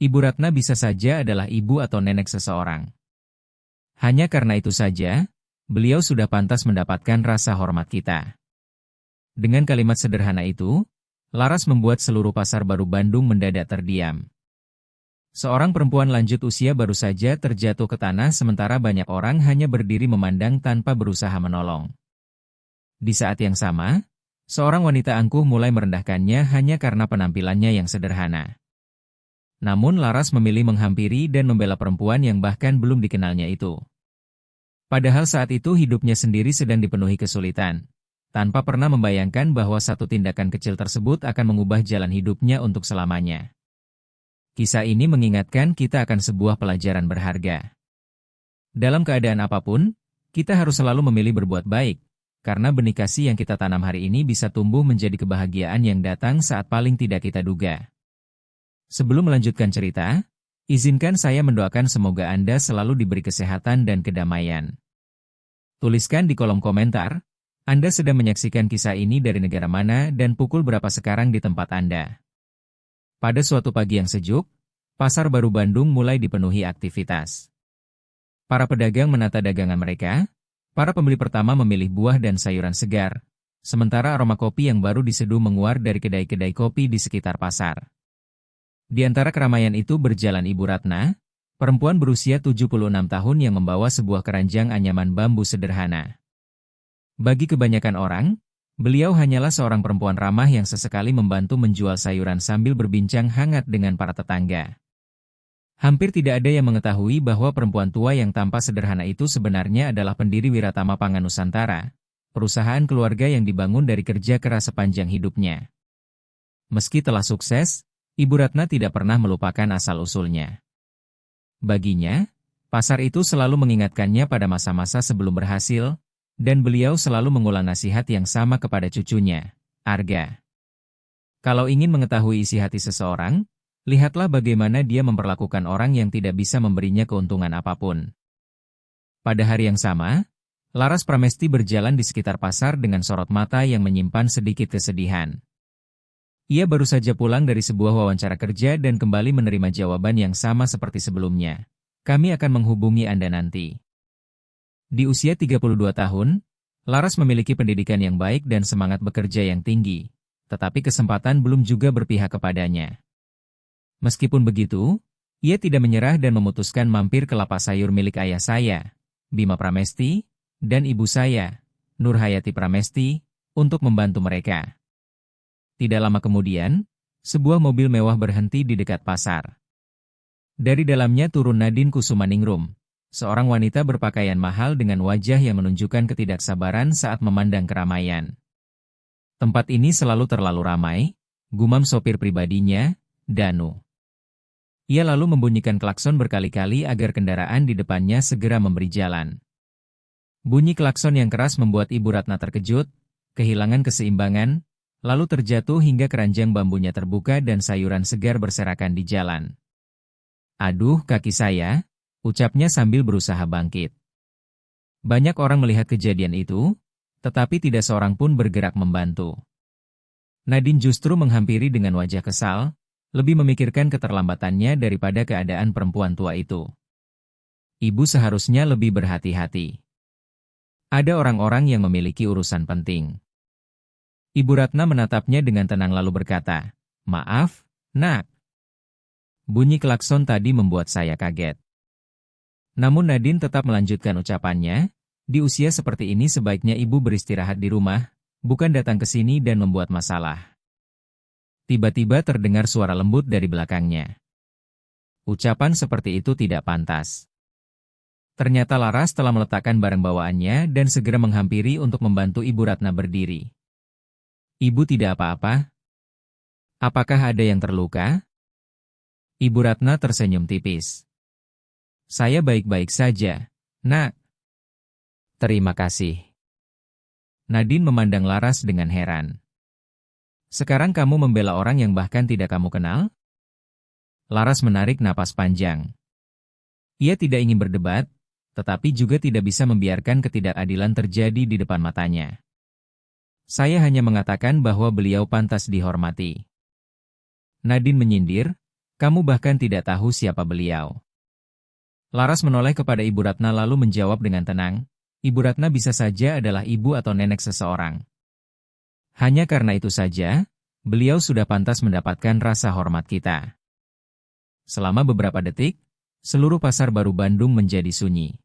Ibu Ratna bisa saja adalah ibu atau nenek seseorang. Hanya karena itu saja, beliau sudah pantas mendapatkan rasa hormat kita. Dengan kalimat sederhana itu, Laras membuat seluruh pasar baru Bandung mendadak terdiam. Seorang perempuan lanjut usia baru saja terjatuh ke tanah sementara banyak orang hanya berdiri memandang tanpa berusaha menolong. Di saat yang sama, seorang wanita angkuh mulai merendahkannya hanya karena penampilannya yang sederhana. Namun Laras memilih menghampiri dan membela perempuan yang bahkan belum dikenalnya itu. Padahal saat itu hidupnya sendiri sedang dipenuhi kesulitan, tanpa pernah membayangkan bahwa satu tindakan kecil tersebut akan mengubah jalan hidupnya untuk selamanya. Kisah ini mengingatkan kita akan sebuah pelajaran berharga. Dalam keadaan apapun, kita harus selalu memilih berbuat baik, karena benih kasih yang kita tanam hari ini bisa tumbuh menjadi kebahagiaan yang datang saat paling tidak kita duga. Sebelum melanjutkan cerita, izinkan saya mendoakan semoga Anda selalu diberi kesehatan dan kedamaian. Tuliskan di kolom komentar, Anda sedang menyaksikan kisah ini dari negara mana dan pukul berapa sekarang di tempat Anda. Pada suatu pagi yang sejuk, pasar baru Bandung mulai dipenuhi aktivitas. Para pedagang menata dagangan mereka, para pembeli pertama memilih buah dan sayuran segar, sementara aroma kopi yang baru diseduh menguar dari kedai-kedai kopi di sekitar pasar. Di antara keramaian itu berjalan Ibu Ratna, perempuan berusia 76 tahun yang membawa sebuah keranjang anyaman bambu sederhana. Bagi kebanyakan orang, beliau hanyalah seorang perempuan ramah yang sesekali membantu menjual sayuran sambil berbincang hangat dengan para tetangga. Hampir tidak ada yang mengetahui bahwa perempuan tua yang tampak sederhana itu sebenarnya adalah pendiri Wiratama Pangan Nusantara, perusahaan keluarga yang dibangun dari kerja keras sepanjang hidupnya. Meski telah sukses, Ibu Ratna tidak pernah melupakan asal-usulnya. Baginya, pasar itu selalu mengingatkannya pada masa-masa sebelum berhasil, dan beliau selalu mengulang nasihat yang sama kepada cucunya, Arga. Kalau ingin mengetahui isi hati seseorang, lihatlah bagaimana dia memperlakukan orang yang tidak bisa memberinya keuntungan apapun. Pada hari yang sama, Laras Pramesti berjalan di sekitar pasar dengan sorot mata yang menyimpan sedikit kesedihan. Ia baru saja pulang dari sebuah wawancara kerja dan kembali menerima jawaban yang sama seperti sebelumnya. Kami akan menghubungi Anda nanti. Di usia 32 tahun, Laras memiliki pendidikan yang baik dan semangat bekerja yang tinggi, tetapi kesempatan belum juga berpihak kepadanya. Meskipun begitu, ia tidak menyerah dan memutuskan mampir ke lapak sayur milik ayah saya, Bima Pramesti, dan ibu saya, Nurhayati Pramesti, untuk membantu mereka. Tidak lama kemudian, sebuah mobil mewah berhenti di dekat pasar. Dari dalamnya turun Nadine Kusumaningrum, seorang wanita berpakaian mahal dengan wajah yang menunjukkan ketidaksabaran saat memandang keramaian. Tempat ini selalu terlalu ramai, gumam sopir pribadinya, Danu. Ia lalu membunyikan klakson berkali-kali agar kendaraan di depannya segera memberi jalan. Bunyi klakson yang keras membuat Ibu Ratna terkejut, kehilangan keseimbangan, lalu terjatuh hingga keranjang bambunya terbuka dan sayuran segar berserakan di jalan. Aduh, kaki saya, ucapnya sambil berusaha bangkit. Banyak orang melihat kejadian itu, tetapi tidak seorang pun bergerak membantu. Nadine justru menghampiri dengan wajah kesal, lebih memikirkan keterlambatannya daripada keadaan perempuan tua itu. Ibu seharusnya lebih berhati-hati. Ada orang-orang yang memiliki urusan penting. Ibu Ratna menatapnya dengan tenang lalu berkata, "Maaf, Nak." Bunyi klakson tadi membuat saya kaget. Namun Nadine tetap melanjutkan ucapannya, di usia seperti ini sebaiknya ibu beristirahat di rumah, bukan datang ke sini dan membuat masalah. Tiba-tiba terdengar suara lembut dari belakangnya. Ucapan seperti itu tidak pantas. Ternyata Laras telah meletakkan barang bawaannya dan segera menghampiri untuk membantu Ibu Ratna berdiri. "Ibu tidak apa-apa? Apakah ada yang terluka?" Ibu Ratna tersenyum tipis. "Saya baik-baik saja, Nak." "Terima kasih." Nadine memandang Laras dengan heran. "Sekarang kamu membela orang yang bahkan tidak kamu kenal?" Laras menarik napas panjang. Ia tidak ingin berdebat, tetapi juga tidak bisa membiarkan ketidakadilan terjadi di depan matanya. "Saya hanya mengatakan bahwa beliau pantas dihormati." Nadine menyindir, Kamu bahkan tidak tahu siapa beliau. Laras menoleh kepada Ibu Ratna lalu menjawab dengan tenang, Ibu Ratna bisa saja adalah ibu atau nenek seseorang. Hanya karena itu saja, beliau sudah pantas mendapatkan rasa hormat kita. Selama beberapa detik, seluruh pasar baru Bandung menjadi sunyi.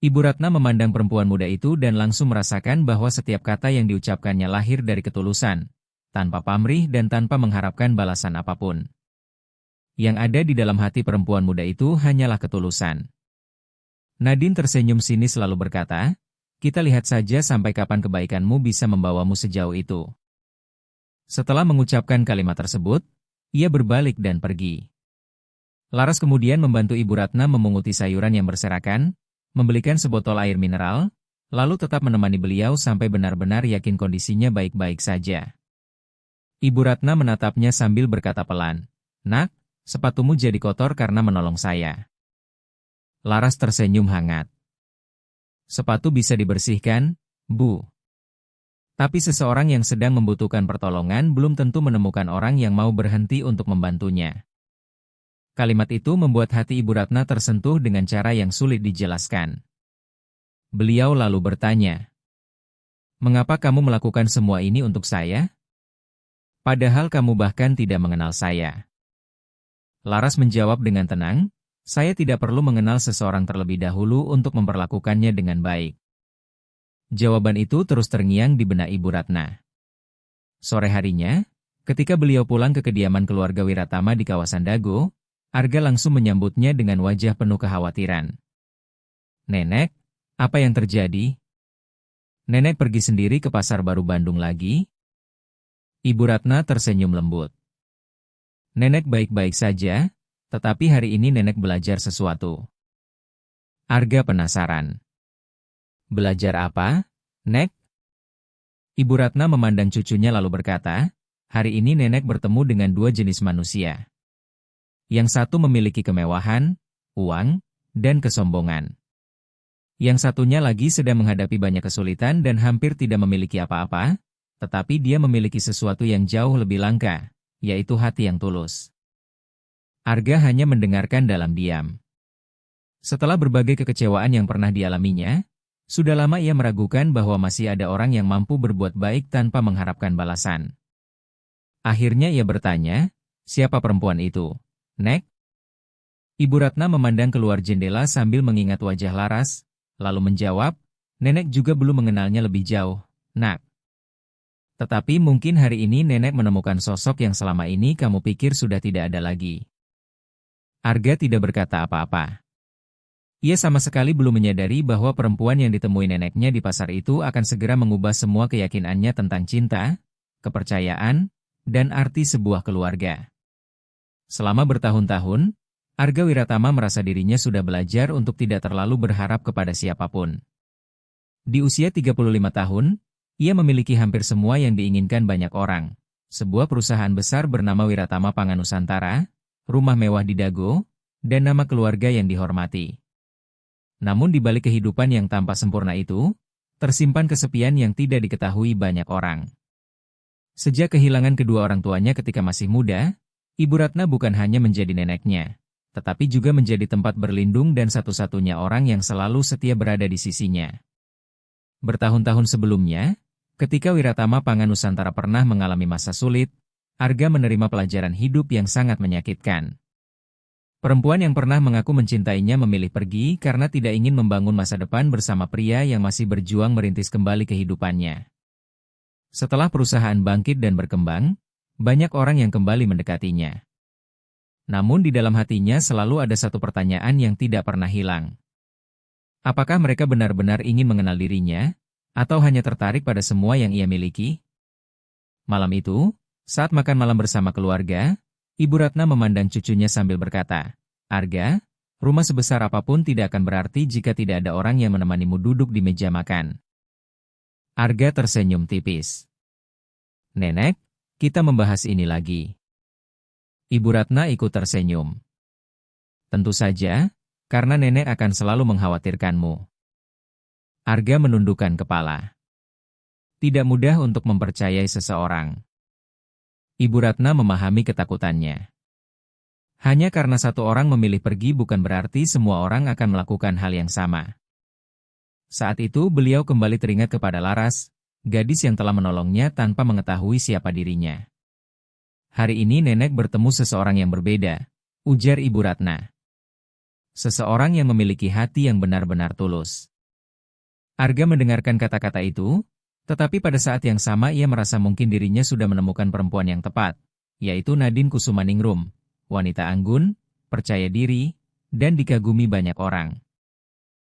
Ibu Ratna memandang perempuan muda itu dan langsung merasakan bahwa setiap kata yang diucapkannya lahir dari ketulusan, tanpa pamrih dan tanpa mengharapkan balasan apapun. Yang ada di dalam hati perempuan muda itu hanyalah ketulusan. Nadine tersenyum sinis lalu berkata, kita lihat saja sampai kapan kebaikanmu bisa membawamu sejauh itu. Setelah mengucapkan kalimat tersebut, ia berbalik dan pergi. Laras kemudian membantu Ibu Ratna memunguti sayuran yang berserakan, membelikan sebotol air mineral, lalu tetap menemani beliau sampai benar-benar yakin kondisinya baik-baik saja. Ibu Ratna menatapnya sambil berkata pelan, Nak, sepatumu jadi kotor karena menolong saya. Laras tersenyum hangat. Sepatu bisa dibersihkan, Bu. Tapi seseorang yang sedang membutuhkan pertolongan belum tentu menemukan orang yang mau berhenti untuk membantunya. Kalimat itu membuat hati Ibu Ratna tersentuh dengan cara yang sulit dijelaskan. Beliau lalu bertanya, mengapa kamu melakukan semua ini untuk saya? Padahal kamu bahkan tidak mengenal saya. Laras menjawab dengan tenang, saya tidak perlu mengenal seseorang terlebih dahulu untuk memperlakukannya dengan baik. Jawaban itu terus terngiang di benak Ibu Ratna. Sore harinya, ketika beliau pulang ke kediaman keluarga Wiratama di kawasan Dago, Arga langsung menyambutnya dengan wajah penuh kekhawatiran. Nenek, apa yang terjadi? Nenek pergi sendiri ke pasar baru Bandung lagi? Ibu Ratna tersenyum lembut. Nenek baik-baik saja, tetapi hari ini nenek belajar sesuatu. Arga penasaran. Belajar apa, Nek? Ibu Ratna memandang cucunya lalu berkata, hari ini nenek bertemu dengan dua jenis manusia. Yang satu memiliki kemewahan, uang, dan kesombongan. Yang satunya lagi sedang menghadapi banyak kesulitan dan hampir tidak memiliki apa-apa, tetapi dia memiliki sesuatu yang jauh lebih langka, yaitu hati yang tulus. Arga hanya mendengarkan dalam diam. Setelah berbagai kekecewaan yang pernah dialaminya, sudah lama ia meragukan bahwa masih ada orang yang mampu berbuat baik tanpa mengharapkan balasan. Akhirnya ia bertanya, siapa perempuan itu, Nek? Ibu Ratna memandang keluar jendela sambil mengingat wajah Laras, lalu menjawab, nenek juga belum mengenalnya lebih jauh, Nak. Tetapi mungkin hari ini nenek menemukan sosok yang selama ini kamu pikir sudah tidak ada lagi. Arga tidak berkata apa-apa. Ia sama sekali belum menyadari bahwa perempuan yang ditemui neneknya di pasar itu akan segera mengubah semua keyakinannya tentang cinta, kepercayaan, dan arti sebuah keluarga. Selama bertahun-tahun, Arga Wiratama merasa dirinya sudah belajar untuk tidak terlalu berharap kepada siapapun. Di usia 35 tahun, ia memiliki hampir semua yang diinginkan banyak orang. Sebuah perusahaan besar bernama Wiratama Pangan Nusantara, rumah mewah di Dago, dan nama keluarga yang dihormati. Namun di balik kehidupan yang tanpa sempurna itu, tersimpan kesepian yang tidak diketahui banyak orang. Sejak kehilangan kedua orang tuanya ketika masih muda, Ibu Ratna bukan hanya menjadi neneknya, tetapi juga menjadi tempat berlindung dan satu-satunya orang yang selalu setia berada di sisinya. Bertahun-tahun sebelumnya, ketika Wiratama Pangan Nusantara pernah mengalami masa sulit, Arga menerima pelajaran hidup yang sangat menyakitkan. Perempuan yang pernah mengaku mencintainya memilih pergi karena tidak ingin membangun masa depan bersama pria yang masih berjuang merintis kembali kehidupannya. Setelah perusahaan bangkit dan berkembang, banyak orang yang kembali mendekatinya. Namun di dalam hatinya selalu ada satu pertanyaan yang tidak pernah hilang. Apakah mereka benar-benar ingin mengenal dirinya, atau hanya tertarik pada semua yang ia miliki? Malam itu, saat makan malam bersama keluarga, Ibu Ratna memandang cucunya sambil berkata, Arga, rumah sebesar apapun tidak akan berarti jika tidak ada orang yang menemanimu duduk di meja makan. Arga tersenyum tipis. Nenek, kita membahas ini lagi. Ibu Ratna ikut tersenyum. Tentu saja, karena nenek akan selalu mengkhawatirkanmu. Arga menundukkan kepala. Tidak mudah untuk mempercayai seseorang. Ibu Ratna memahami ketakutannya. Hanya karena satu orang memilih pergi bukan berarti semua orang akan melakukan hal yang sama. Saat itu beliau kembali teringat kepada Laras, gadis yang telah menolongnya tanpa mengetahui siapa dirinya. Hari ini nenek bertemu seseorang yang berbeda, ujar Ibu Ratna. Seseorang yang memiliki hati yang benar-benar tulus. Arga mendengarkan kata-kata itu, tetapi pada saat yang sama ia merasa mungkin dirinya sudah menemukan perempuan yang tepat, yaitu Nadine Kusumaningrum, wanita anggun, percaya diri, dan dikagumi banyak orang.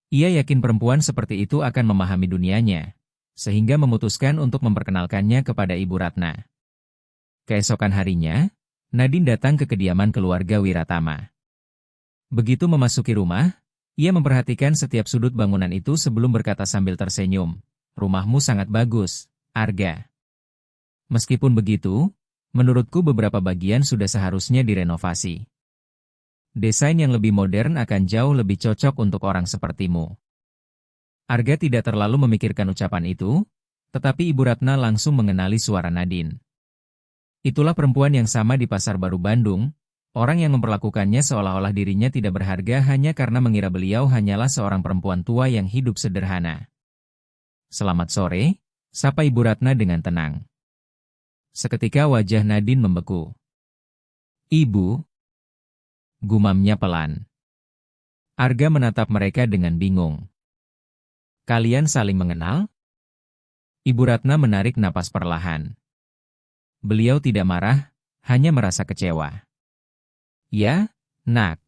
Ia yakin perempuan seperti itu akan memahami dunianya, sehingga memutuskan untuk memperkenalkannya kepada Ibu Ratna. Keesokan harinya, Nadine datang ke kediaman keluarga Wiratama. Begitu memasuki rumah, ia memperhatikan setiap sudut bangunan itu sebelum berkata sambil tersenyum, "Rumahmu sangat bagus, Arga." Meskipun begitu, menurutku beberapa bagian sudah seharusnya direnovasi. Desain yang lebih modern akan jauh lebih cocok untuk orang sepertimu. Arga tidak terlalu memikirkan ucapan itu, tetapi Ibu Ratna langsung mengenali suara Nadine. Itulah perempuan yang sama di Pasar Baru Bandung, orang yang memperlakukannya seolah-olah dirinya tidak berharga hanya karena mengira beliau hanyalah seorang perempuan tua yang hidup sederhana. "Selamat sore," sapa Ibu Ratna dengan tenang. Seketika wajah Nadine membeku. "Ibu," gumamnya pelan. Arga menatap mereka dengan bingung. "Kalian saling mengenal?" Ibu Ratna menarik napas perlahan. Beliau tidak marah, hanya merasa kecewa. "Ya, Nak.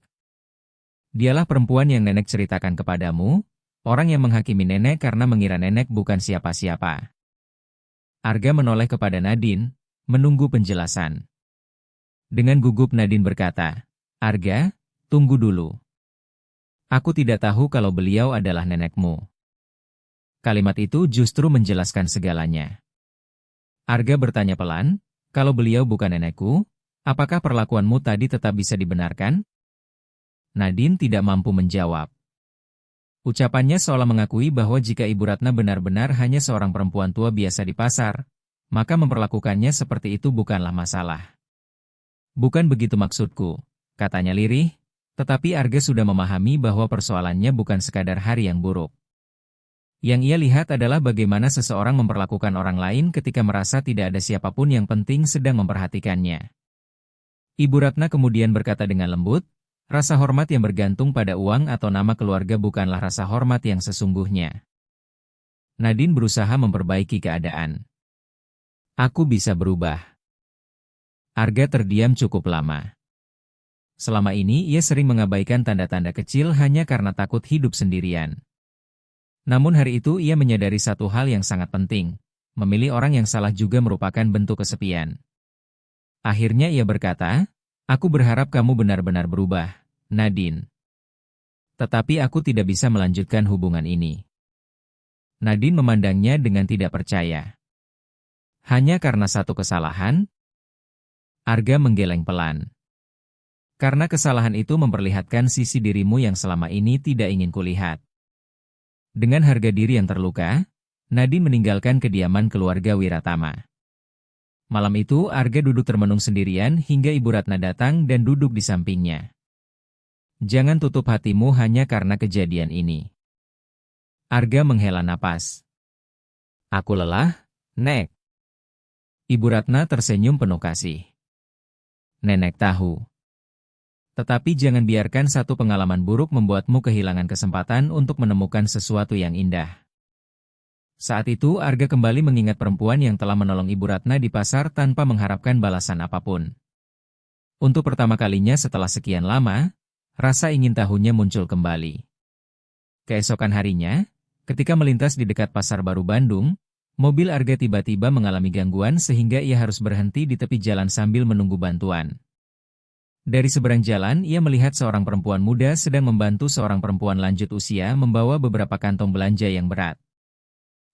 Dialah perempuan yang nenek ceritakan kepadamu, orang yang menghakimi nenek karena mengira nenek bukan siapa-siapa." Arga menoleh kepada Nadine, menunggu penjelasan. Dengan gugup Nadine berkata, "Arga, tunggu dulu. Aku tidak tahu kalau beliau adalah nenekmu." Kalimat itu justru menjelaskan segalanya. Arga bertanya pelan, "Kalau beliau bukan nenekku, apakah perlakuanmu tadi tetap bisa dibenarkan?" Nadine tidak mampu menjawab. Ucapannya seolah mengakui bahwa jika Ibu Ratna benar-benar hanya seorang perempuan tua biasa di pasar, maka memperlakukannya seperti itu bukanlah masalah. "Bukan begitu maksudku," katanya lirih, tetapi Arga sudah memahami bahwa persoalannya bukan sekadar hari yang buruk. Yang ia lihat adalah bagaimana seseorang memperlakukan orang lain ketika merasa tidak ada siapapun yang penting sedang memperhatikannya. Ibu Ratna kemudian berkata dengan lembut, "Rasa hormat yang bergantung pada uang atau nama keluarga bukanlah rasa hormat yang sesungguhnya." Nadine berusaha memperbaiki keadaan. "Aku bisa berubah." Arga terdiam cukup lama. Selama ini ia sering mengabaikan tanda-tanda kecil hanya karena takut hidup sendirian. Namun hari itu ia menyadari satu hal yang sangat penting, memilih orang yang salah juga merupakan bentuk kesepian. Akhirnya ia berkata, "Aku berharap kamu benar-benar berubah, Nadine. Tetapi aku tidak bisa melanjutkan hubungan ini." Nadine memandangnya dengan tidak percaya. "Hanya karena satu kesalahan?" Arga menggeleng pelan. "Karena kesalahan itu memperlihatkan sisi dirimu yang selama ini tidak ingin kulihat." Dengan harga diri yang terluka, Nadine meninggalkan kediaman keluarga Wiratama. Malam itu Arga duduk termenung sendirian hingga Ibu Ratna datang dan duduk di sampingnya. "Jangan tutup hatimu hanya karena kejadian ini." Arga menghela napas. "Aku lelah, Nek." Ibu Ratna tersenyum penuh kasih. "Nenek tahu. Tetapi jangan biarkan satu pengalaman buruk membuatmu kehilangan kesempatan untuk menemukan sesuatu yang indah." Saat itu Arga kembali mengingat perempuan yang telah menolong Ibu Ratna di pasar tanpa mengharapkan balasan apapun. Untuk pertama kalinya setelah sekian lama, rasa ingin tahunya muncul kembali. Keesokan harinya, ketika melintas di dekat Pasar Baru Bandung, mobil Arga tiba-tiba mengalami gangguan sehingga ia harus berhenti di tepi jalan sambil menunggu bantuan. Dari seberang jalan, ia melihat seorang perempuan muda sedang membantu seorang perempuan lanjut usia membawa beberapa kantong belanja yang berat.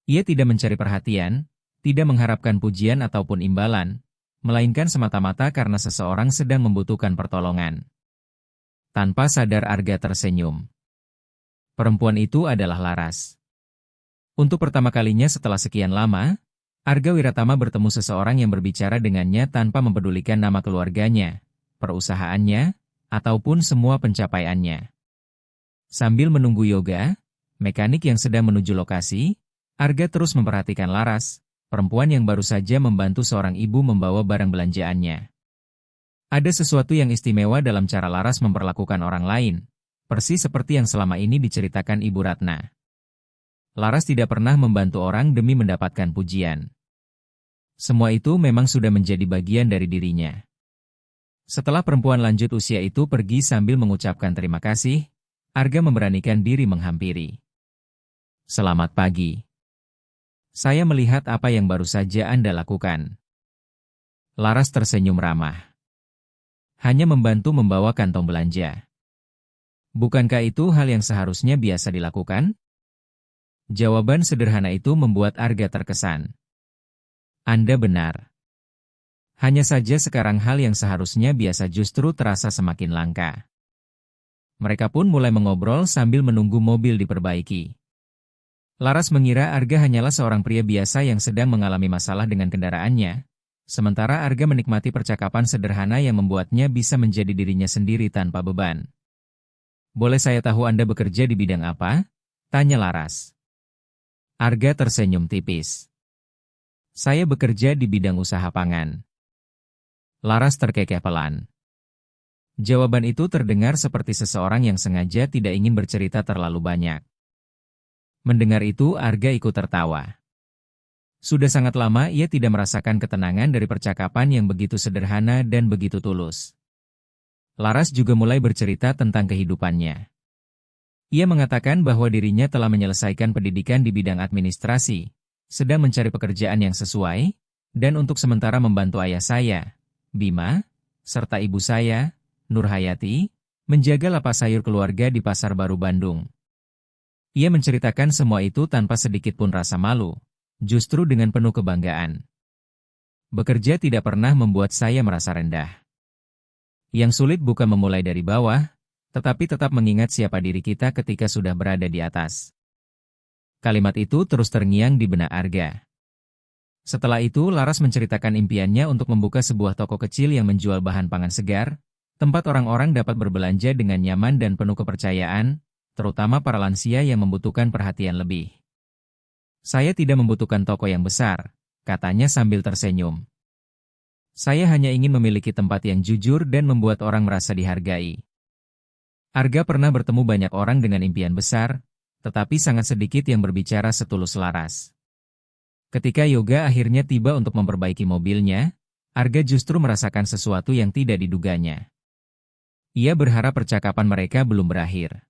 Ia tidak mencari perhatian, tidak mengharapkan pujian ataupun imbalan, melainkan semata-mata karena seseorang sedang membutuhkan pertolongan. Tanpa sadar Arga tersenyum. Perempuan itu adalah Laras. Untuk pertama kalinya setelah sekian lama, Arga Wiratama bertemu seseorang yang berbicara dengannya tanpa mempedulikan nama keluarganya, perusahaannya, ataupun semua pencapaiannya. Sambil menunggu Yoga, mekanik yang sedang menuju lokasi, Arga terus memperhatikan Laras, perempuan yang baru saja membantu seorang ibu membawa barang belanjaannya. Ada sesuatu yang istimewa dalam cara Laras memperlakukan orang lain, persis seperti yang selama ini diceritakan Ibu Ratna. Laras tidak pernah membantu orang demi mendapatkan pujian. Semua itu memang sudah menjadi bagian dari dirinya. Setelah perempuan lanjut usia itu pergi sambil mengucapkan terima kasih, Arga memberanikan diri menghampiri. Selamat pagi. Saya melihat apa yang baru saja Anda lakukan. Laras tersenyum ramah. Hanya membantu membawa kantong belanja. Bukankah itu hal yang seharusnya biasa dilakukan? Jawaban sederhana itu membuat Arga terkesan. Anda benar. Hanya saja sekarang hal yang seharusnya biasa justru terasa semakin langka. Mereka pun mulai mengobrol sambil menunggu mobil diperbaiki. Laras mengira Arga hanyalah seorang pria biasa yang sedang mengalami masalah dengan kendaraannya, sementara Arga menikmati percakapan sederhana yang membuatnya bisa menjadi dirinya sendiri tanpa beban. Boleh saya tahu Anda bekerja di bidang apa? Tanya Laras. Arga tersenyum tipis. Saya bekerja di bidang usaha pangan. Laras terkekeh pelan. Jawaban itu terdengar seperti seseorang yang sengaja tidak ingin bercerita terlalu banyak. Mendengar itu, Arga ikut tertawa. Sudah sangat lama ia tidak merasakan ketenangan dari percakapan yang begitu sederhana dan begitu tulus. Laras juga mulai bercerita tentang kehidupannya. Ia mengatakan bahwa dirinya telah menyelesaikan pendidikan di bidang administrasi, sedang mencari pekerjaan yang sesuai, dan untuk sementara membantu ayah saya, Bima, serta ibu saya, Nurhayati, menjaga lapak sayur keluarga di Pasar Baru Bandung. Ia menceritakan semua itu tanpa sedikit pun rasa malu, justru dengan penuh kebanggaan. Bekerja tidak pernah membuat saya merasa rendah. Yang sulit bukan memulai dari bawah, tetapi tetap mengingat siapa diri kita ketika sudah berada di atas. Kalimat itu terus terngiang di benak Arga. Setelah itu, Laras menceritakan impiannya untuk membuka sebuah toko kecil yang menjual bahan pangan segar, tempat orang-orang dapat berbelanja dengan nyaman dan penuh kepercayaan, terutama para lansia yang membutuhkan perhatian lebih. Saya tidak membutuhkan toko yang besar, katanya sambil tersenyum. Saya hanya ingin memiliki tempat yang jujur dan membuat orang merasa dihargai. Arga pernah bertemu banyak orang dengan impian besar, tetapi sangat sedikit yang berbicara setulus Laras. Ketika Yoga akhirnya tiba untuk memperbaiki mobilnya, Arga justru merasakan sesuatu yang tidak diduganya. Ia berharap percakapan mereka belum berakhir.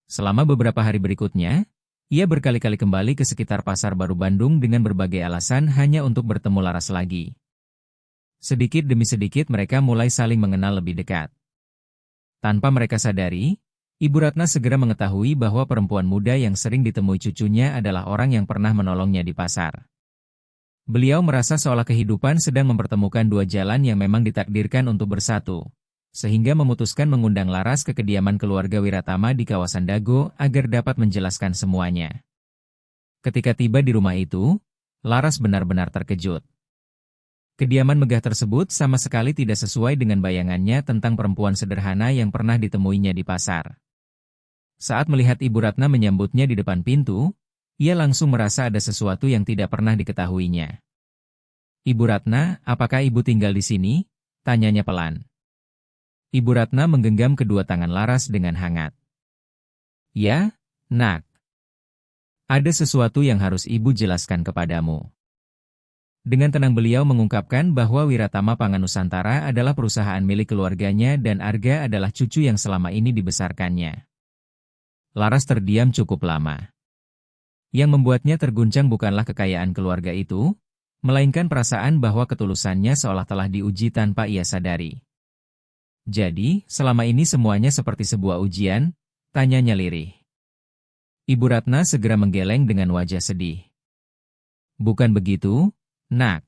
Selama beberapa hari berikutnya, ia berkali-kali kembali ke sekitar Pasar Baru Bandung dengan berbagai alasan hanya untuk bertemu Laras lagi. Sedikit demi sedikit mereka mulai saling mengenal lebih dekat. Tanpa mereka sadari, Ibu Ratna segera mengetahui bahwa perempuan muda yang sering ditemui cucunya adalah orang yang pernah menolongnya di pasar. Beliau merasa seolah kehidupan sedang mempertemukan dua jalan yang memang ditakdirkan untuk bersatu, sehingga memutuskan mengundang Laras ke kediaman keluarga Wiratama di kawasan Dago agar dapat menjelaskan semuanya. Ketika tiba di rumah itu, Laras benar-benar terkejut. Kediaman megah tersebut sama sekali tidak sesuai dengan bayangannya tentang perempuan sederhana yang pernah ditemuinya di pasar. Saat melihat Ibu Ratna menyambutnya di depan pintu, ia langsung merasa ada sesuatu yang tidak pernah diketahuinya. Ibu Ratna, apakah Ibu tinggal di sini? Tanyanya pelan. Ibu Ratna menggenggam kedua tangan Laras dengan hangat. Ya, Nak. Ada sesuatu yang harus Ibu jelaskan kepadamu. Dengan tenang beliau mengungkapkan bahwa Wiratama Pangan Nusantara adalah perusahaan milik keluarganya dan Arga adalah cucu yang selama ini dibesarkannya. Laras terdiam cukup lama. Yang membuatnya terguncang bukanlah kekayaan keluarga itu, melainkan perasaan bahwa ketulusannya seolah telah diuji tanpa ia sadari. Jadi, selama ini semuanya seperti sebuah ujian? Tanyanya lirih. Ibu Ratna segera menggeleng dengan wajah sedih. Bukan begitu, Nak.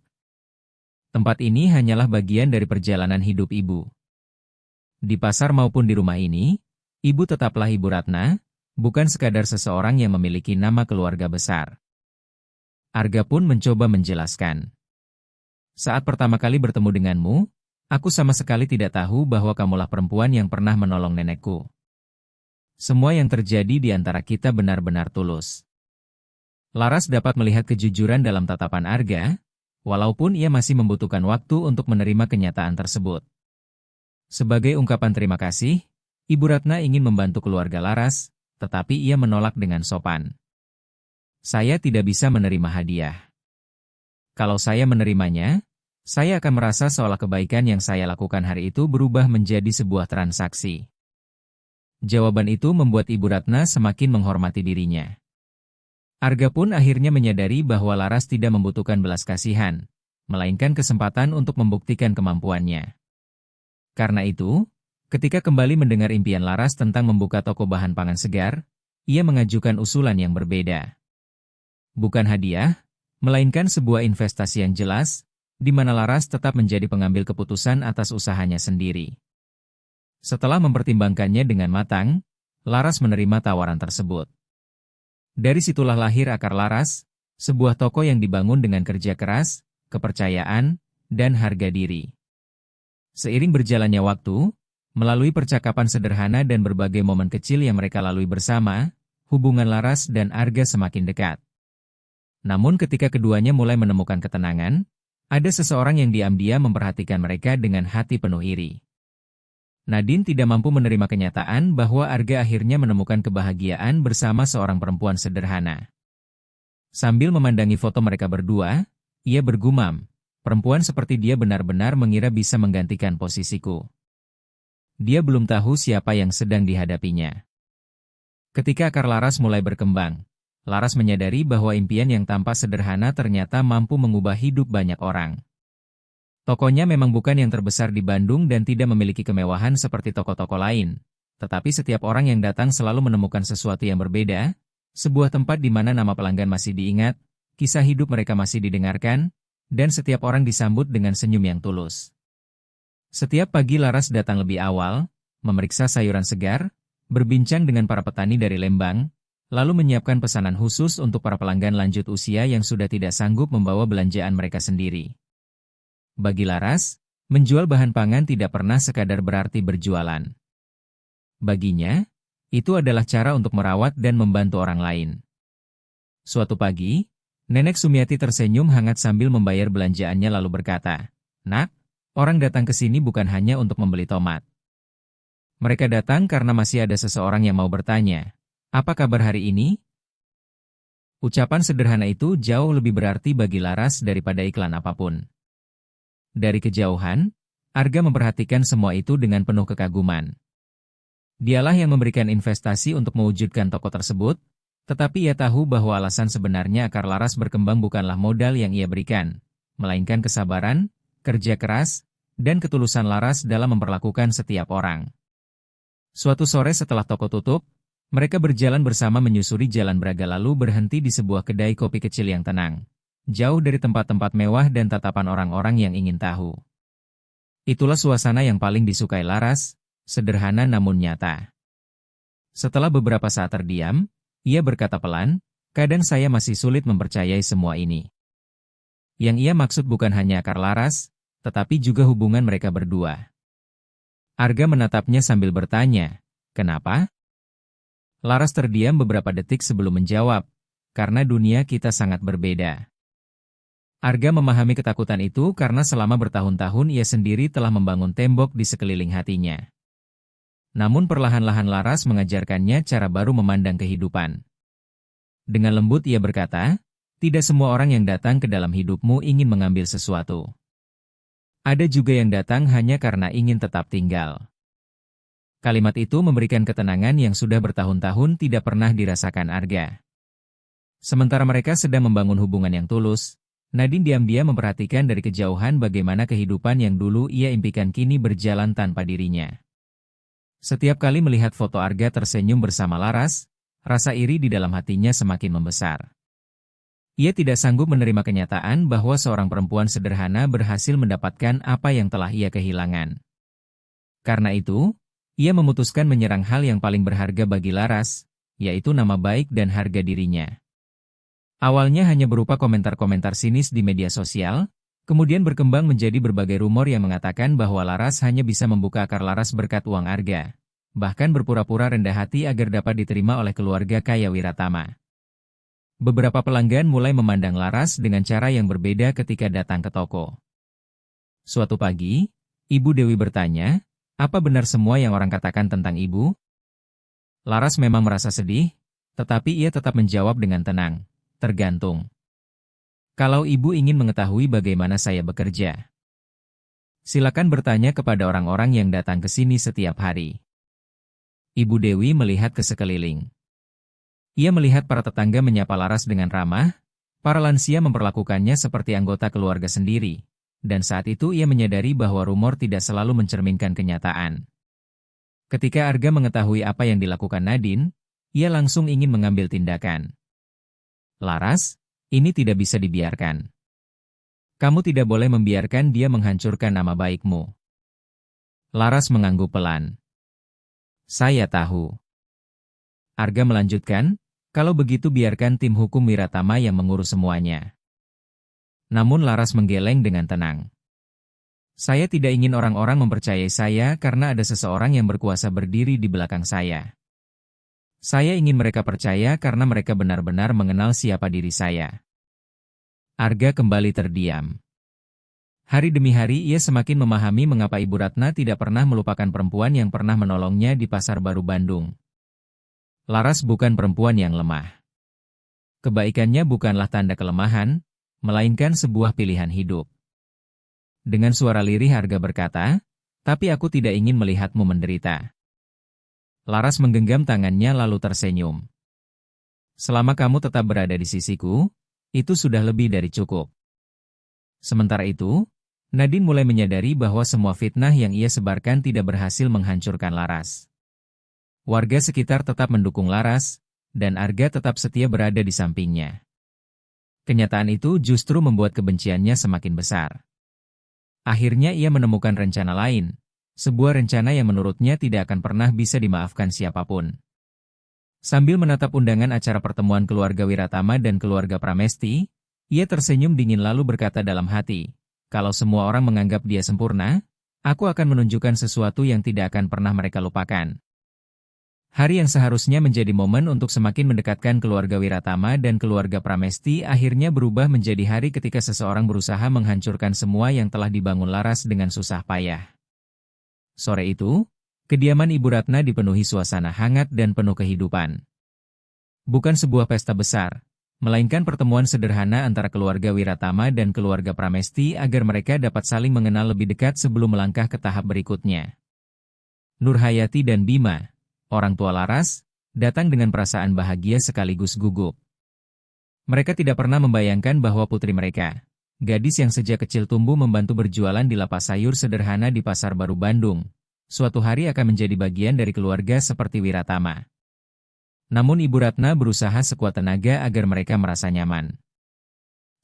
Tempat ini hanyalah bagian dari perjalanan hidup Ibu. Di pasar maupun di rumah ini, Ibu tetaplah Ibu Ratna, bukan sekadar seseorang yang memiliki nama keluarga besar. Arga pun mencoba menjelaskan. Saat pertama kali bertemu denganmu, Aku sama sekali tidak tahu bahwa kamulah perempuan yang pernah menolong nenekku. Semua yang terjadi di antara kita benar-benar tulus. Laras dapat melihat kejujuran dalam tatapan Arga, walaupun ia masih membutuhkan waktu untuk menerima kenyataan tersebut. Sebagai ungkapan terima kasih, Ibu Ratna ingin membantu keluarga Laras, tetapi ia menolak dengan sopan. Saya tidak bisa menerima hadiah. Kalau saya menerimanya, saya akan merasa seolah kebaikan yang saya lakukan hari itu berubah menjadi sebuah transaksi. Jawaban itu membuat Ibu Ratna semakin menghormati dirinya. Arga pun akhirnya menyadari bahwa Laras tidak membutuhkan belas kasihan, melainkan kesempatan untuk membuktikan kemampuannya. Karena itu, ketika kembali mendengar impian Laras tentang membuka toko bahan pangan segar, ia mengajukan usulan yang berbeda. Bukan hadiah, melainkan sebuah investasi yang jelas, di mana Laras tetap menjadi pengambil keputusan atas usahanya sendiri. Setelah mempertimbangkannya dengan matang, Laras menerima tawaran tersebut. Dari situlah lahir akar Laras, sebuah toko yang dibangun dengan kerja keras, kepercayaan, dan harga diri. Seiring berjalannya waktu, melalui percakapan sederhana dan berbagai momen kecil yang mereka lalui bersama, hubungan Laras dan Arga semakin dekat. Namun ketika keduanya mulai menemukan ketenangan, ada seseorang yang diam-diam memperhatikan mereka dengan hati penuh iri. Nadine tidak mampu menerima kenyataan bahwa Arga akhirnya menemukan kebahagiaan bersama seorang perempuan sederhana. Sambil memandangi foto mereka berdua, ia bergumam, perempuan seperti dia benar-benar mengira bisa menggantikan posisiku. Dia belum tahu siapa yang sedang dihadapinya. Ketika akar Laras mulai berkembang, Laras menyadari bahwa impian yang tampak sederhana ternyata mampu mengubah hidup banyak orang. Tokonya memang bukan yang terbesar di Bandung dan tidak memiliki kemewahan seperti toko-toko lain. Tetapi setiap orang yang datang selalu menemukan sesuatu yang berbeda, sebuah tempat di mana nama pelanggan masih diingat, kisah hidup mereka masih didengarkan, dan setiap orang disambut dengan senyum yang tulus. Setiap pagi Laras datang lebih awal, memeriksa sayuran segar, berbincang dengan para petani dari Lembang, lalu menyiapkan pesanan khusus untuk para pelanggan lanjut usia yang sudah tidak sanggup membawa belanjaan mereka sendiri. Bagi Laras, menjual bahan pangan tidak pernah sekadar berarti berjualan. Baginya, itu adalah cara untuk merawat dan membantu orang lain. Suatu pagi, Nenek Sumiati tersenyum hangat sambil membayar belanjaannya lalu berkata, "Nak, orang datang ke sini bukan hanya untuk membeli tomat. Mereka datang karena masih ada seseorang yang mau bertanya, apa kabar hari ini?" Ucapan sederhana itu jauh lebih berarti bagi Laras daripada iklan apapun. Dari kejauhan, Arga memperhatikan semua itu dengan penuh kekaguman. Dialah yang memberikan investasi untuk mewujudkan toko tersebut, tetapi ia tahu bahwa alasan sebenarnya akar Laras berkembang bukanlah modal yang ia berikan, melainkan kesabaran, kerja keras, dan ketulusan Laras dalam memperlakukan setiap orang. Suatu sore setelah toko tutup, mereka berjalan bersama menyusuri Jalan Braga lalu berhenti di sebuah kedai kopi kecil yang tenang. Jauh dari tempat-tempat mewah dan tatapan orang-orang yang ingin tahu. Itulah suasana yang paling disukai Laras, sederhana namun nyata. Setelah beberapa saat terdiam, ia berkata pelan, "Kadang saya masih sulit mempercayai semua ini." Yang ia maksud bukan hanya akar Laras, tetapi juga hubungan mereka berdua. Arga menatapnya sambil bertanya, "Kenapa?" Laras terdiam beberapa detik sebelum menjawab, "Karena dunia kita sangat berbeda." Arga memahami ketakutan itu karena selama bertahun-tahun ia sendiri telah membangun tembok di sekeliling hatinya. Namun perlahan-lahan Laras mengajarkannya cara baru memandang kehidupan. Dengan lembut ia berkata, "Tidak semua orang yang datang ke dalam hidupmu ingin mengambil sesuatu. Ada juga yang datang hanya karena ingin tetap tinggal." Kalimat itu memberikan ketenangan yang sudah bertahun-tahun tidak pernah dirasakan Arga. Sementara mereka sedang membangun hubungan yang tulus, Nadine diam-diam memperhatikan dari kejauhan bagaimana kehidupan yang dulu ia impikan kini berjalan tanpa dirinya. Setiap kali melihat foto Arga tersenyum bersama Laras, rasa iri di dalam hatinya semakin membesar. Ia tidak sanggup menerima kenyataan bahwa seorang perempuan sederhana berhasil mendapatkan apa yang telah ia kehilangan. Karena itu, ia memutuskan menyerang hal yang paling berharga bagi Laras, yaitu nama baik dan harga dirinya. Awalnya hanya berupa komentar-komentar sinis di media sosial, Kemudian berkembang menjadi berbagai rumor yang mengatakan bahwa Laras hanya bisa membuka akar laras berkat uang Arga. Bahkan berpura-pura rendah hati agar dapat diterima oleh keluarga kaya Wiratama. Beberapa pelanggan mulai memandang Laras dengan cara yang berbeda ketika datang ke toko. Suatu pagi, Ibu Dewi bertanya, "Apa benar semua yang orang katakan tentang ibu?" Laras memang merasa sedih, tetapi ia tetap menjawab dengan tenang, "Tergantung. Kalau ibu ingin mengetahui bagaimana saya bekerja, silakan bertanya kepada orang-orang yang datang ke sini setiap hari." Ibu Dewi melihat ke sekeliling. Ia melihat para tetangga menyapa Laras dengan ramah, para lansia memperlakukannya seperti anggota keluarga sendiri, dan saat itu ia menyadari bahwa rumor tidak selalu mencerminkan kenyataan. Ketika Arga mengetahui apa yang dilakukan Nadine, ia langsung ingin mengambil tindakan. "Laras, ini tidak bisa dibiarkan. Kamu tidak boleh membiarkan dia menghancurkan nama baikmu." Laras mengangguk pelan. "Saya tahu." Arga melanjutkan, "Kalau begitu biarkan tim hukum Wiratama yang mengurus semuanya." Namun Laras menggeleng dengan tenang. "Saya tidak ingin orang-orang mempercayai saya karena ada seseorang yang berkuasa berdiri di belakang saya. Saya ingin mereka percaya karena mereka benar-benar mengenal siapa diri saya." Arga kembali terdiam. Hari demi hari ia semakin memahami mengapa Ibu Ratna tidak pernah melupakan perempuan yang pernah menolongnya di Pasar Baru Bandung. Laras bukan perempuan yang lemah. Kebaikannya bukanlah tanda kelemahan, melainkan sebuah pilihan hidup. Dengan suara lirih Arga berkata, "Tapi aku tidak ingin melihatmu menderita." Laras menggenggam tangannya lalu tersenyum. "Selama kamu tetap berada di sisiku, itu sudah lebih dari cukup." Sementara itu, Nadine mulai menyadari bahwa semua fitnah yang ia sebarkan tidak berhasil menghancurkan Laras. Warga sekitar tetap mendukung Laras, dan Arga tetap setia berada di sampingnya. Kenyataan itu justru membuat kebenciannya semakin besar. Akhirnya ia menemukan rencana lain, sebuah rencana yang menurutnya tidak akan pernah bisa dimaafkan siapapun. Sambil menatap undangan acara pertemuan keluarga Wiratama dan keluarga Pramesti, ia tersenyum dingin lalu berkata dalam hati, "Kalau semua orang menganggap dia sempurna, aku akan menunjukkan sesuatu yang tidak akan pernah mereka lupakan." Hari yang seharusnya menjadi momen untuk semakin mendekatkan keluarga Wiratama dan keluarga Pramesti akhirnya berubah menjadi hari ketika seseorang berusaha menghancurkan semua yang telah dibangun Laras dengan susah payah. Sore itu, kediaman Ibu Ratna dipenuhi suasana hangat dan penuh kehidupan. Bukan sebuah pesta besar, melainkan pertemuan sederhana antara keluarga Wiratama dan keluarga Pramesti agar mereka dapat saling mengenal lebih dekat sebelum melangkah ke tahap berikutnya. Nurhayati dan Bima, orang tua Laras, datang dengan perasaan bahagia sekaligus gugup. Mereka tidak pernah membayangkan bahwa putri mereka, gadis yang sejak kecil tumbuh membantu berjualan di lapak sayur sederhana di Pasar Baru Bandung, suatu hari akan menjadi bagian dari keluarga seperti Wiratama. Namun Ibu Ratna berusaha sekuat tenaga agar mereka merasa nyaman.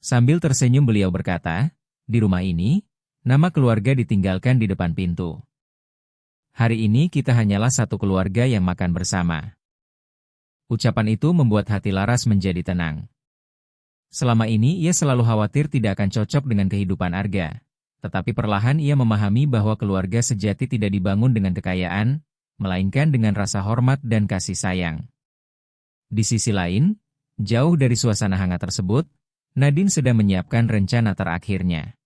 Sambil tersenyum beliau berkata, "Di rumah ini, nama keluarga ditinggalkan di depan pintu. Hari ini kita hanyalah satu keluarga yang makan bersama." Ucapan itu membuat hati Laras menjadi tenang. Selama ini ia selalu khawatir tidak akan cocok dengan kehidupan Arga. Tetapi perlahan ia memahami bahwa keluarga sejati tidak dibangun dengan kekayaan, melainkan dengan rasa hormat dan kasih sayang. Di sisi lain, jauh dari suasana hangat tersebut, Nadine sedang menyiapkan rencana terakhirnya.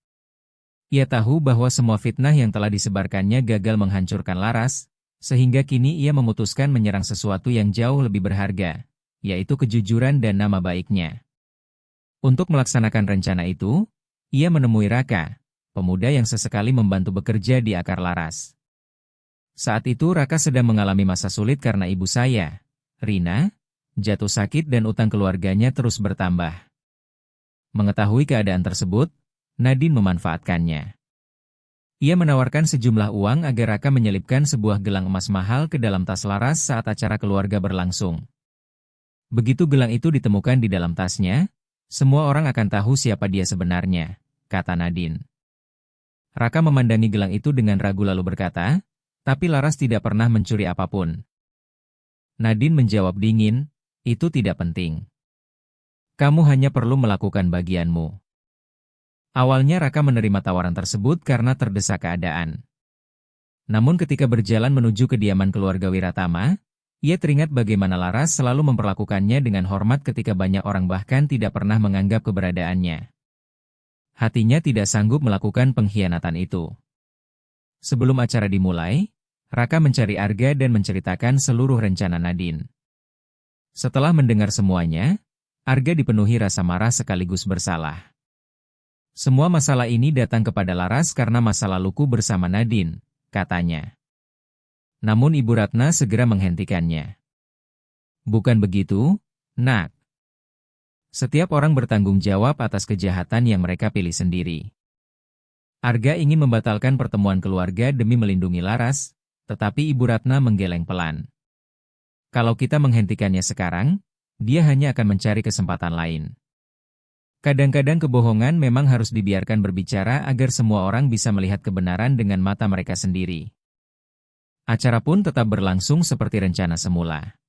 Ia tahu bahwa semua fitnah yang telah disebarkannya gagal menghancurkan Laras, sehingga kini ia memutuskan menyerang sesuatu yang jauh lebih berharga, yaitu kejujuran dan nama baiknya. Untuk melaksanakan rencana itu, ia menemui Raka, pemuda yang sesekali membantu bekerja di akar Laras. Saat itu Raka sedang mengalami masa sulit karena ibu saya, Rina, jatuh sakit dan utang keluarganya terus bertambah. Mengetahui keadaan tersebut, Nadine memanfaatkannya. Ia menawarkan sejumlah uang agar Raka menyelipkan sebuah gelang emas mahal ke dalam tas Laras saat acara keluarga berlangsung. Begitu gelang itu ditemukan di dalam tasnya, semua orang akan tahu siapa dia sebenarnya, kata Nadine. Raka memandangi gelang itu dengan ragu lalu berkata, "Tapi Laras tidak pernah mencuri apapun." Nadine menjawab dingin, "Itu tidak penting. Kamu hanya perlu melakukan bagianmu." Awalnya Raka menerima tawaran tersebut karena terdesak keadaan. Namun ketika berjalan menuju kediaman keluarga Wiratama, ia teringat bagaimana Laras selalu memperlakukannya dengan hormat ketika banyak orang bahkan tidak pernah menganggap keberadaannya. Hatinya tidak sanggup melakukan pengkhianatan itu. Sebelum acara dimulai, Raka mencari Arga dan menceritakan seluruh rencana Nadine. Setelah mendengar semuanya, Arga dipenuhi rasa marah sekaligus bersalah. Semua masalah ini datang kepada Laras karena masa laluku bersama Nadine, katanya. Namun Ibu Ratna segera menghentikannya. Bukan begitu, Nak. Setiap orang bertanggung jawab atas kejahatan yang mereka pilih sendiri. Arga ingin membatalkan pertemuan keluarga demi melindungi Laras, tetapi Ibu Ratna menggeleng pelan. Kalau kita menghentikannya sekarang, dia hanya akan mencari kesempatan lain. Kadang-kadang kebohongan memang harus dibiarkan berbicara agar semua orang bisa melihat kebenaran dengan mata mereka sendiri. Acara pun tetap berlangsung seperti rencana semula.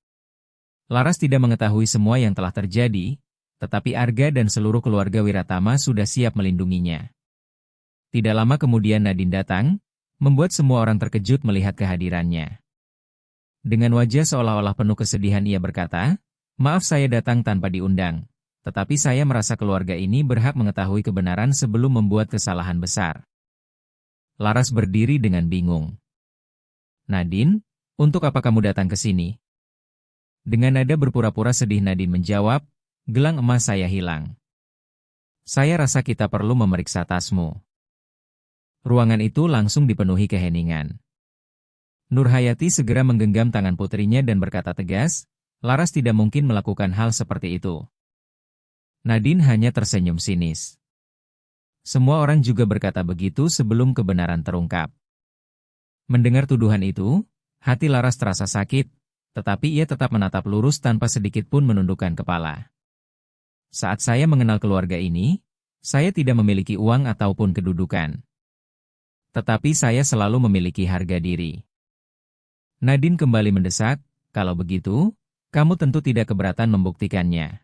Laras tidak mengetahui semua yang telah terjadi, tetapi Arga dan seluruh keluarga Wiratama sudah siap melindunginya. Tidak lama kemudian Nadine datang, membuat semua orang terkejut melihat kehadirannya. Dengan wajah seolah-olah penuh kesedihan ia berkata, "Maaf saya datang tanpa diundang, tetapi saya merasa keluarga ini berhak mengetahui kebenaran sebelum membuat kesalahan besar." Laras berdiri dengan bingung. "Nadine, untuk apa kamu datang ke sini?" Dengan nada berpura-pura sedih Nadine menjawab, "Gelang emas saya hilang. Saya rasa kita perlu memeriksa tasmu." Ruangan itu langsung dipenuhi keheningan. Nurhayati segera menggenggam tangan putrinya dan berkata tegas, "Laras tidak mungkin melakukan hal seperti itu." Nadine hanya tersenyum sinis. Semua orang juga berkata begitu sebelum kebenaran terungkap. Mendengar tuduhan itu, hati Laras terasa sakit, tetapi ia tetap menatap lurus tanpa sedikit pun menundukkan kepala. "Saat saya mengenal keluarga ini, saya tidak memiliki uang ataupun kedudukan. Tetapi saya selalu memiliki harga diri." Nadine kembali mendesak, "Kalau begitu, kamu tentu tidak keberatan membuktikannya."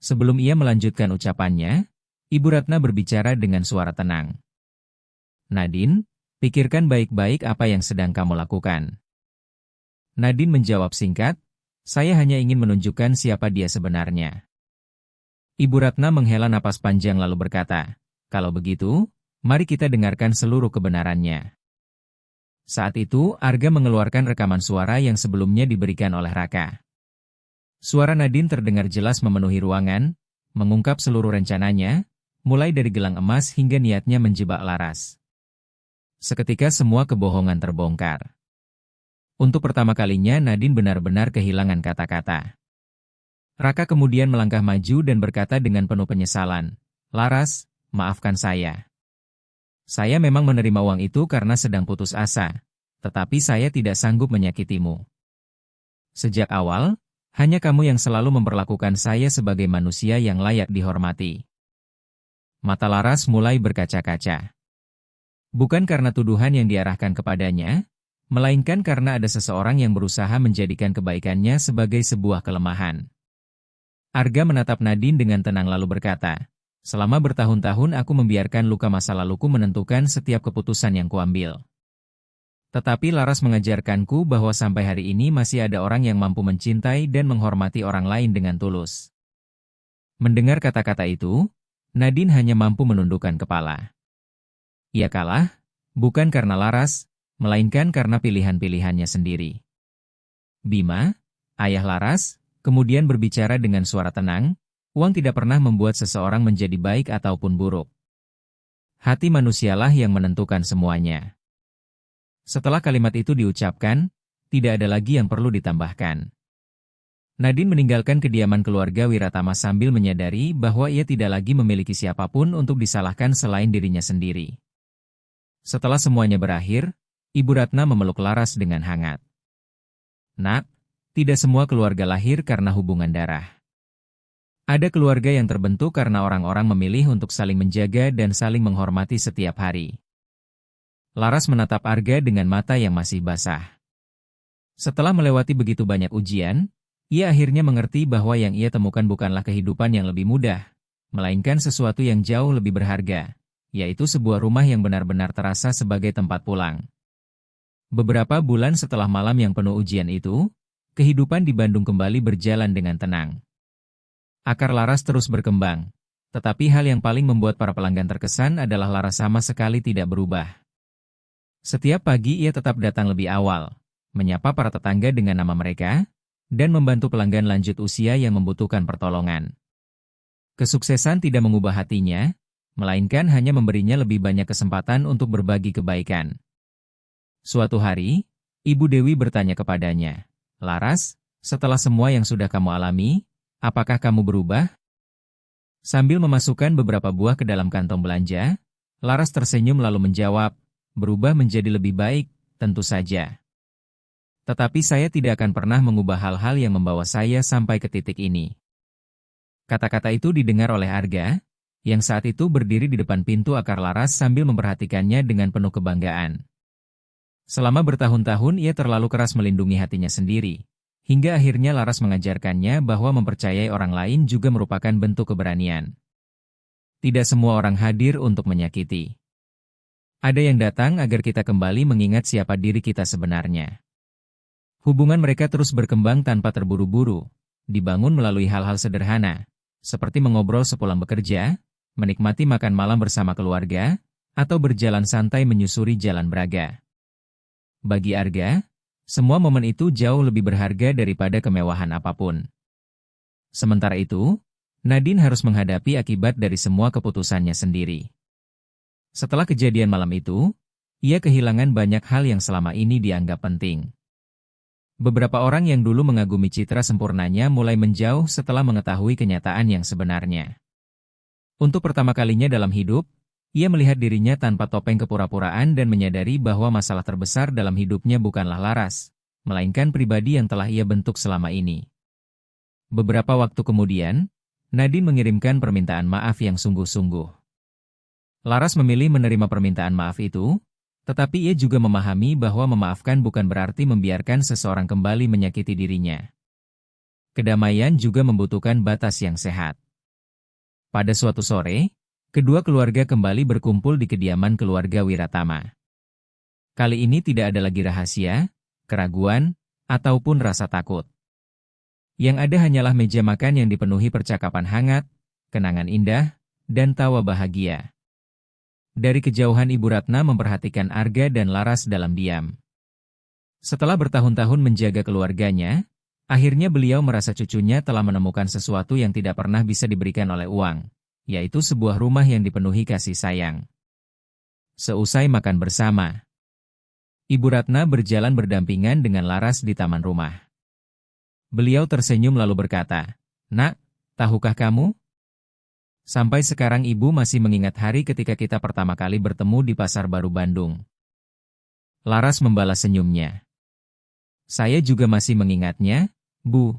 Sebelum ia melanjutkan ucapannya, Ibu Ratna berbicara dengan suara tenang. "Nadine, pikirkan baik-baik apa yang sedang kamu lakukan." Nadine menjawab singkat, "Saya hanya ingin menunjukkan siapa dia sebenarnya." Ibu Ratna menghela napas panjang lalu berkata, "Kalau begitu, mari kita dengarkan seluruh kebenarannya." Saat itu, Arga mengeluarkan rekaman suara yang sebelumnya diberikan oleh Raka. Suara Nadine terdengar jelas memenuhi ruangan, mengungkap seluruh rencananya, mulai dari gelang emas hingga niatnya menjebak Laras. Seketika semua kebohongan terbongkar. Untuk pertama kalinya Nadine benar-benar kehilangan kata-kata. Raka kemudian melangkah maju dan berkata dengan penuh penyesalan, "Laras, maafkan saya. Saya memang menerima uang itu karena sedang putus asa, tetapi saya tidak sanggup menyakitimu. Sejak awal, hanya kamu yang selalu memperlakukan saya sebagai manusia yang layak dihormati." Mata Laras mulai berkaca-kaca. Bukan karena tuduhan yang diarahkan kepadanya, melainkan karena ada seseorang yang berusaha menjadikan kebaikannya sebagai sebuah kelemahan. Arga menatap Nadine dengan tenang lalu berkata, "Selama bertahun-tahun aku membiarkan luka masa laluku menentukan setiap keputusan yang kuambil. Tetapi Laras mengajarkanku bahwa sampai hari ini masih ada orang yang mampu mencintai dan menghormati orang lain dengan tulus." Mendengar kata-kata itu, Nadine hanya mampu menundukkan kepala. Ia kalah, bukan karena Laras, melainkan karena pilihan-pilihannya sendiri. Bima, ayah Laras, kemudian berbicara dengan suara tenang, "Uang tidak pernah membuat seseorang menjadi baik ataupun buruk. Hati manusialah yang menentukan semuanya." Setelah kalimat itu diucapkan, tidak ada lagi yang perlu ditambahkan. Nadine meninggalkan kediaman keluarga Wiratama sambil menyadari bahwa ia tidak lagi memiliki siapapun untuk disalahkan selain dirinya sendiri. Setelah semuanya berakhir, Ibu Ratna memeluk Laras dengan hangat. "Nak, tidak semua keluarga lahir karena hubungan darah. Ada keluarga yang terbentuk karena orang-orang memilih untuk saling menjaga dan saling menghormati setiap hari." Laras menatap Arga dengan mata yang masih basah. Setelah melewati begitu banyak ujian, ia akhirnya mengerti bahwa yang ia temukan bukanlah kehidupan yang lebih mudah, melainkan sesuatu yang jauh lebih berharga, yaitu sebuah rumah yang benar-benar terasa sebagai tempat pulang. Beberapa bulan setelah malam yang penuh ujian itu, kehidupan di Bandung kembali berjalan dengan tenang. Akar Laras terus berkembang, tetapi hal yang paling membuat para pelanggan terkesan adalah Laras sama sekali tidak berubah. Setiap pagi ia tetap datang lebih awal, menyapa para tetangga dengan nama mereka, dan membantu pelanggan lanjut usia yang membutuhkan pertolongan. Kesuksesan tidak mengubah hatinya, melainkan hanya memberinya lebih banyak kesempatan untuk berbagi kebaikan. Suatu hari, Ibu Dewi bertanya kepadanya, "Laras, setelah semua yang sudah kamu alami, apakah kamu berubah?" Sambil memasukkan beberapa buah ke dalam kantong belanja, Laras tersenyum lalu menjawab, "Berubah menjadi lebih baik, tentu saja. Tetapi saya tidak akan pernah mengubah hal-hal yang membawa saya sampai ke titik ini." Kata-kata itu didengar oleh Arga, yang saat itu berdiri di depan pintu Akar Laras sambil memperhatikannya dengan penuh kebanggaan. Selama bertahun-tahun ia terlalu keras melindungi hatinya sendiri, hingga akhirnya Laras mengajarkannya bahwa mempercayai orang lain juga merupakan bentuk keberanian. Tidak semua orang hadir untuk menyakiti. Ada yang datang agar kita kembali mengingat siapa diri kita sebenarnya. Hubungan mereka terus berkembang tanpa terburu-buru, dibangun melalui hal-hal sederhana, seperti mengobrol sepulang bekerja, menikmati makan malam bersama keluarga, atau berjalan santai menyusuri jalan Braga. Bagi Arga, semua momen itu jauh lebih berharga daripada kemewahan apapun. Sementara itu, Nadine harus menghadapi akibat dari semua keputusannya sendiri. Setelah kejadian malam itu, ia kehilangan banyak hal yang selama ini dianggap penting. Beberapa orang yang dulu mengagumi citra sempurnanya mulai menjauh setelah mengetahui kenyataan yang sebenarnya. Untuk pertama kalinya dalam hidup, ia melihat dirinya tanpa topeng kepura-puraan dan menyadari bahwa masalah terbesar dalam hidupnya bukanlah Laras, melainkan pribadi yang telah ia bentuk selama ini. Beberapa waktu kemudian, Nadine mengirimkan permintaan maaf yang sungguh-sungguh. Laras memilih menerima permintaan maaf itu, tetapi ia juga memahami bahwa memaafkan bukan berarti membiarkan seseorang kembali menyakiti dirinya. Kedamaian juga membutuhkan batas yang sehat. Pada suatu sore, kedua keluarga kembali berkumpul di kediaman keluarga Wiratama. Kali ini tidak ada lagi rahasia, keraguan, ataupun rasa takut. Yang ada hanyalah meja makan yang dipenuhi percakapan hangat, kenangan indah, dan tawa bahagia. Dari kejauhan Ibu Ratna memperhatikan Arga dan Laras dalam diam. Setelah bertahun-tahun menjaga keluarganya, akhirnya beliau merasa cucunya telah menemukan sesuatu yang tidak pernah bisa diberikan oleh uang, yaitu sebuah rumah yang dipenuhi kasih sayang. Seusai makan bersama, Ibu Ratna berjalan berdampingan dengan Laras di taman rumah. Beliau tersenyum lalu berkata, "Nak, tahukah kamu? Sampai sekarang ibu masih mengingat hari ketika kita pertama kali bertemu di Pasar Baru Bandung." Laras membalas senyumnya. "Saya juga masih mengingatnya, Bu.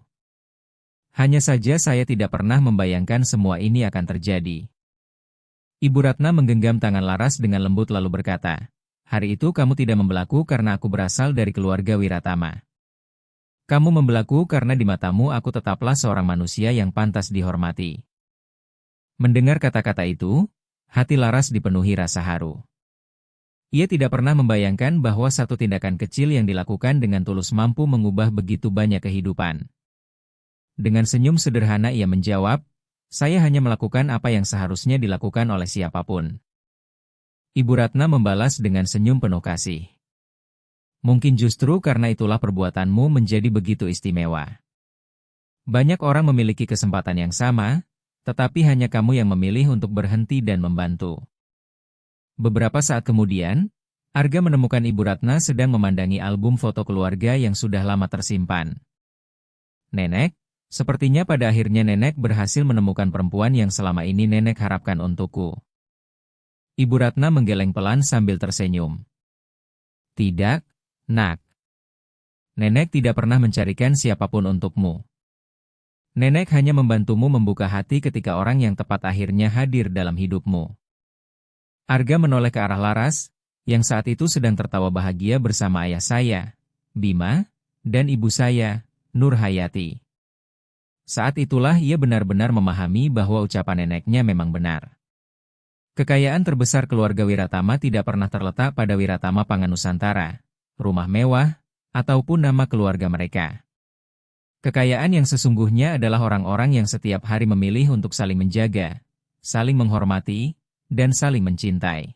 Hanya saja saya tidak pernah membayangkan semua ini akan terjadi." Ibu Ratna menggenggam tangan Laras dengan lembut lalu berkata, "Hari itu kamu tidak membelaku karena aku berasal dari keluarga Wiratama. Kamu membelaku karena di matamu aku tetaplah seorang manusia yang pantas dihormati." Mendengar kata-kata itu, hati Laras dipenuhi rasa haru. Ia tidak pernah membayangkan bahwa satu tindakan kecil yang dilakukan dengan tulus mampu mengubah begitu banyak kehidupan. Dengan senyum sederhana ia menjawab, "Saya hanya melakukan apa yang seharusnya dilakukan oleh siapapun." Ibu Ratna membalas dengan senyum penuh kasih. "Mungkin justru karena itulah perbuatanmu menjadi begitu istimewa. Banyak orang memiliki kesempatan yang sama, tetapi hanya kamu yang memilih untuk berhenti dan membantu." Beberapa saat kemudian, Arga menemukan Ibu Ratna sedang memandangi album foto keluarga yang sudah lama tersimpan. "Nenek, sepertinya pada akhirnya nenek berhasil menemukan perempuan yang selama ini nenek harapkan untukku." Ibu Ratna menggeleng pelan sambil tersenyum. "Tidak, Nak. Nenek tidak pernah mencarikan siapapun untukmu. Nenek hanya membantumu membuka hati ketika orang yang tepat akhirnya hadir dalam hidupmu." Arga menoleh ke arah Laras, yang saat itu sedang tertawa bahagia bersama ayah saya, Bima, dan ibu saya, Nur Hayati. Saat itulah ia benar-benar memahami bahwa ucapan neneknya memang benar. Kekayaan terbesar keluarga Wiratama tidak pernah terletak pada Wiratama Panganusantara, rumah mewah, ataupun nama keluarga mereka. Kekayaan yang sesungguhnya adalah orang-orang yang setiap hari memilih untuk saling menjaga, saling menghormati, dan saling mencintai.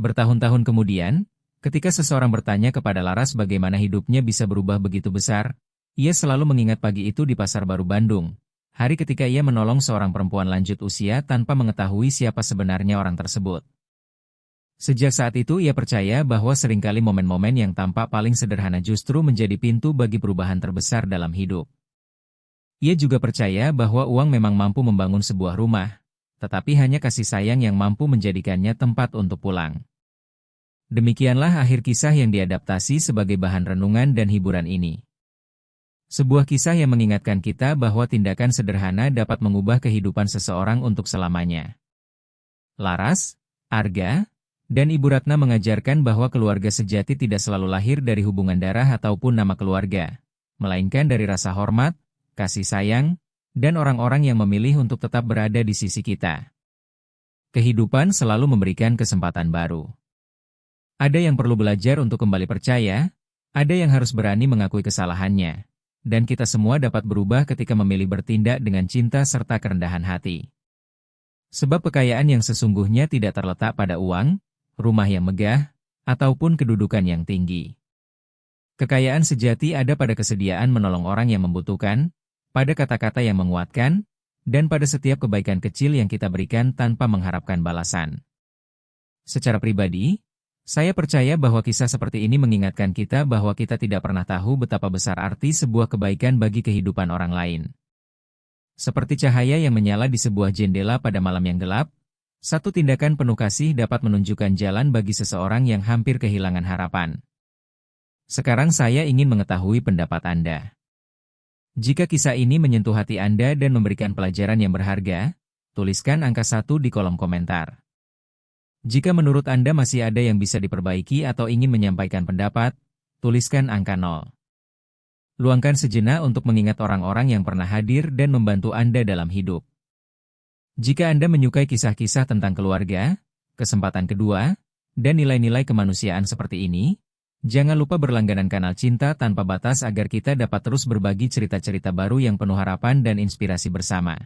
Bertahun-tahun kemudian, ketika seseorang bertanya kepada Laras bagaimana hidupnya bisa berubah begitu besar, ia selalu mengingat pagi itu di Pasar Baru Bandung, hari ketika ia menolong seorang perempuan lanjut usia tanpa mengetahui siapa sebenarnya orang tersebut. Sejak saat itu ia percaya bahwa seringkali momen-momen yang tampak paling sederhana justru menjadi pintu bagi perubahan terbesar dalam hidup. Ia juga percaya bahwa uang memang mampu membangun sebuah rumah, tetapi hanya kasih sayang yang mampu menjadikannya tempat untuk pulang. Demikianlah akhir kisah yang diadaptasi sebagai bahan renungan dan hiburan ini. Sebuah kisah yang mengingatkan kita bahwa tindakan sederhana dapat mengubah kehidupan seseorang untuk selamanya. Laras, Arga, dan Ibu Ratna mengajarkan bahwa keluarga sejati tidak selalu lahir dari hubungan darah ataupun nama keluarga, melainkan dari rasa hormat, kasih sayang, dan orang-orang yang memilih untuk tetap berada di sisi kita. Kehidupan selalu memberikan kesempatan baru. Ada yang perlu belajar untuk kembali percaya, ada yang harus berani mengakui kesalahannya. Dan kita semua dapat berubah ketika memilih bertindak dengan cinta serta kerendahan hati. Sebab kekayaan yang sesungguhnya tidak terletak pada uang, rumah yang megah, ataupun kedudukan yang tinggi. Kekayaan sejati ada pada kesediaan menolong orang yang membutuhkan, pada kata-kata yang menguatkan, dan pada setiap kebaikan kecil yang kita berikan tanpa mengharapkan balasan. Secara pribadi, saya percaya bahwa kisah seperti ini mengingatkan kita bahwa kita tidak pernah tahu betapa besar arti sebuah kebaikan bagi kehidupan orang lain. Seperti cahaya yang menyala di sebuah jendela pada malam yang gelap, satu tindakan penuh kasih dapat menunjukkan jalan bagi seseorang yang hampir kehilangan harapan. Sekarang saya ingin mengetahui pendapat Anda. Jika kisah ini menyentuh hati Anda dan memberikan pelajaran yang berharga, tuliskan angka 1 di kolom komentar. Jika menurut Anda masih ada yang bisa diperbaiki atau ingin menyampaikan pendapat, tuliskan angka 0. Luangkan sejenak untuk mengingat orang-orang yang pernah hadir dan membantu Anda dalam hidup. Jika Anda menyukai kisah-kisah tentang keluarga, kesempatan kedua, dan nilai-nilai kemanusiaan seperti ini, jangan lupa berlangganan kanal Cinta Tanpa Batas agar kita dapat terus berbagi cerita-cerita baru yang penuh harapan dan inspirasi bersama.